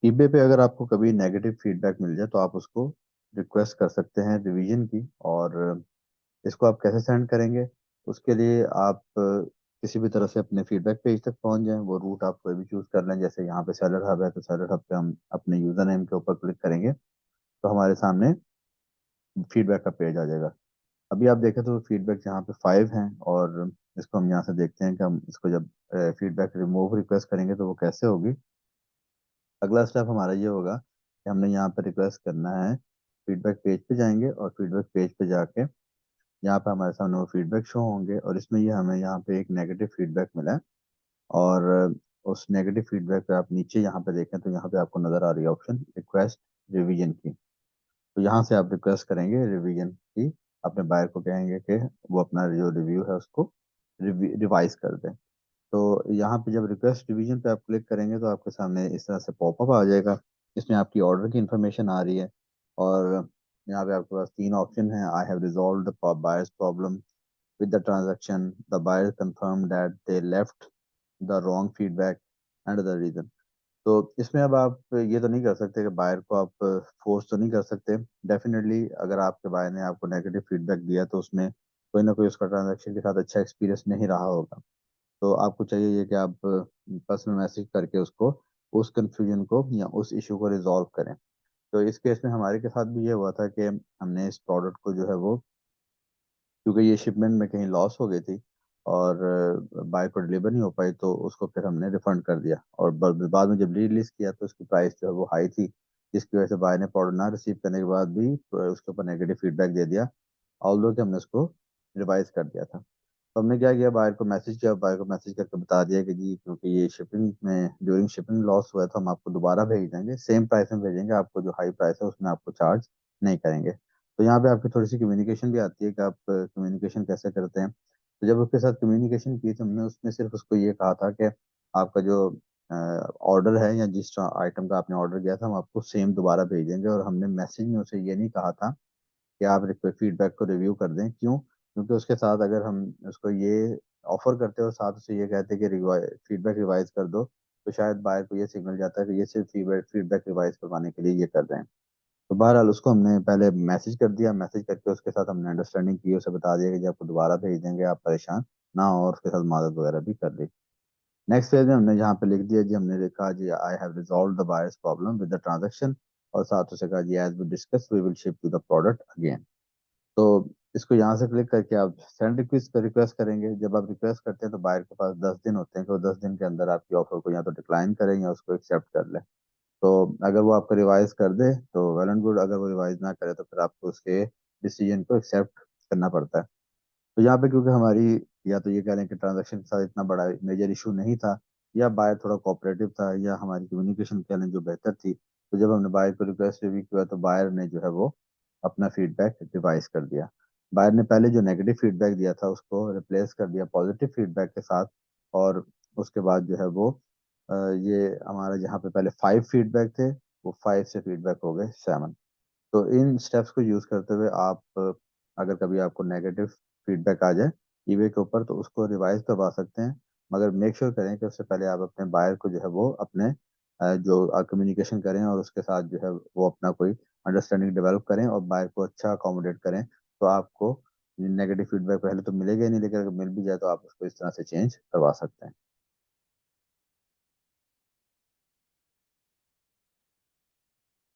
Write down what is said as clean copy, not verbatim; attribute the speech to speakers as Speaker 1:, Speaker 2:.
Speaker 1: EBay पे अगर आपको कभी नेगेटिव फीडबैक मिल जाए तो आप उसको रिक्वेस्ट कर सकते हैं रिवीजन की। और इसको आप कैसे सेंड करेंगे? उसके लिए आप किसी भी तरह से अपने फीडबैक पेज तक पहुंच जाएं। वो रूट आप कोई भी चूज कर लें, जैसे यहाँ पे सेलर हब है तो सेलर हब पे हम अपने यूजर नेम के ऊपर क्लिक करेंगे तो हमारे सामने फीडबैक का पेज आ जाएगा। अभी आप देखें तो फीडबैक यहाँ पे 5 हैं। और इसको हम यहाँ से देखते हैं कि हम इसको जब फीडबैक रिमूव रिक्वेस्ट करेंगे तो वो कैसे होगी। अगला स्टेप हमारा ये होगा कि हमने यहाँ पे रिक्वेस्ट करना है, फीडबैक पेज पे जाएंगे और फीडबैक पेज पे जाके यहाँ पे हमारे सामने वो फीडबैक शो होंगे और इसमें ये हमें यहाँ पे एक नेगेटिव फीडबैक मिला है। और उस नेगेटिव फीडबैक पे आप नीचे यहाँ पे देखें तो यहाँ पे आपको नजर आ रही है ऑप्शन रिक्वेस्ट रिवीजन की। तो यहाँ से आप रिक्वेस्ट करेंगे रिवीजन की, अपने बायर को कहेंगे कि वो अपना जो रिव्यू है उसको रिवाइज कर दे। तो यहाँ पे जब रिक्वेस्ट रिवीजन पे आप क्लिक करेंगे तो आपके सामने इस तरह से पॉपअप आ जाएगा। इसमें आपकी ऑर्डर की इन्फॉर्मेशन आ रही है। और यहाँ पे आपके पास 3 ऑप्शन है। I have resolve the buyers problem with the transaction, the buyer confirm that they left the wrong feedback and the reason. तो इसमें अब आप ये तो नहीं कर सकते कि बायर को आप फोर्स तो नहीं कर सकते। डेफिनेटली अगर आपके बायर ने आपको नेगेटिव फीडबैक दिया तो उसमें कोई ना कोई उसका ट्रांजैक्शन के साथ अच्छा एक्सपीरियंस नहीं रहा होगा। तो आपको चाहिए ये कि आप पर्सनल मैसेज करके उसको उस कंफ्यूजन को या उस इशू को रिजॉल्व करें। तो इस केस में हमारे के साथ भी ये हुआ था कि हमने इस प्रोडक्ट को जो है वो, क्योंकि ये शिपमेंट में कहीं लॉस हो गई थी और बाय को डिलीवर नहीं हो पाई तो उसको फिर हमने रिफंड कर दिया। और बाद में जब रिलीज किया तो उसकी प्राइस जो है वो हाई थी, जिसकी वजह से बाय ने प्रोडक्ट ना रिसीव करने के बाद भी उसके ऊपर नेगेटिव फीडबैक दे दिया, ऑल्दो कि हमने उसको रिवाइज कर दिया था। तो हमने क्या किया, बायर को मैसेज किया, बायर को मैसेज करके बता दिया कि जी क्योंकि ये शिपिंग में ड्यूरिंग शिपिंग लॉस हुआ है तो हम आपको दोबारा भेज देंगे, सेम प्राइस में भेजेंगे, आपको जो हाई प्राइस है उसमें आपको चार्ज नहीं करेंगे। तो यहाँ पे आपकी थोड़ी सी कम्युनिकेशन भी आती है कि आप कम्युनिकेशन कैसे करते हैं। तो जब उसके साथ कम्युनिकेशन की तो हमने उसमें सिर्फ उसको ये कहा था कि आपका जो ऑर्डर है या जिस आइटम का आपने ऑर्डर किया था हम आपको सेम दोबारा भेज देंगे। और हमने मैसेज में उसे ये नहीं कहा था कि आप फीडबैक को रिव्यू कर दें। क्यों? क्योंकि उसके साथ अगर हम उसको ये ऑफर करते और साथ उसे ये कहते कि फीडबैक रिवाइज कर दो, तो शायद बायर को ये सिग्नल जाता है कि ये सिर्फ फीडबैक फीडबैक रिवाइज करवाने के लिए ये कर रहे हैं। तो बहरहाल उसको हमने पहले मैसेज कर दिया, मैसेज करके उसके साथ हमने अंडरस्टैंडिंग की, उसे बता दिया कि जब आपको दोबारा भेज देंगे आप परेशान ना हो, और उसके साथ मदद वगैरह भी कर दी। नेक्स्ट पेज में हमने यहाँ पे लिख दिया जी, हमने लिखा जी I have resolve the buyers problem with the transaction, और साथ उसे कहा जी as we discuss we will ship to the product again. तो इसको यहाँ से क्लिक करके आप सेंड रिक्वेस्ट पर रिक्वेस्ट करेंगे। जब आप रिक्वेस्ट करते हैं तो बायर के पास 10 दिन होते हैं कि वो 10 दिन के अंदर आपकी ऑफर को या तो डिक्लाइन करें या उसको एक्सेप्ट कर ले। तो अगर वो आपको रिवाइज कर दे तो वेल एंड गुड, अगर वो रिवाइज ना करे तो फिर आपको उसके डिसीजन को एक्सेप्ट करना पड़ता है। तो यहाँ पे क्योंकि हमारी, या तो ये कह लें कि ट्रांजेक्शन के साथ इतना बड़ा मेजर इशू नहीं था, या बायर थोड़ा कोऑपरेटिव था, या हमारी कम्युनिकेशन कह लें जो बेहतर थी, तो जब हमने बायर को रिक्वेस्ट रिव्यू किया तो बायर ने जो है वो अपना फीडबैक रिवाइज कर दिया। बायर ने पहले जो नेगेटिव फीडबैक दिया था उसको रिप्लेस कर दिया पॉजिटिव फीडबैक के साथ। और उसके बाद जो है वो ये हमारा जहाँ पे पहले 5 फीडबैक थे वो 5 से फीडबैक हो गए 7। तो इन स्टेप्स को यूज करते हुए आप अगर कभी आपको नेगेटिव फीडबैक आ जाए ईबे के ऊपर तो उसको रिवाइज करवा सकते हैं। मगर मेक श्योर करें कि उससे पहले आप अपने बायर को जो है वो अपने जो कम्युनिकेशन करें और उसके साथ जो है वो अपना कोई अंडरस्टैंडिंग डेवलप करें और बायर को अच्छा अकोमोडेट करें। तो आपको नेगेटिव फीडबैक पहले तो मिलेगा ही नहीं, लेकिन अगर मिल भी जाए तो आप उसको इस तरह से चेंज करवा सकते हैं।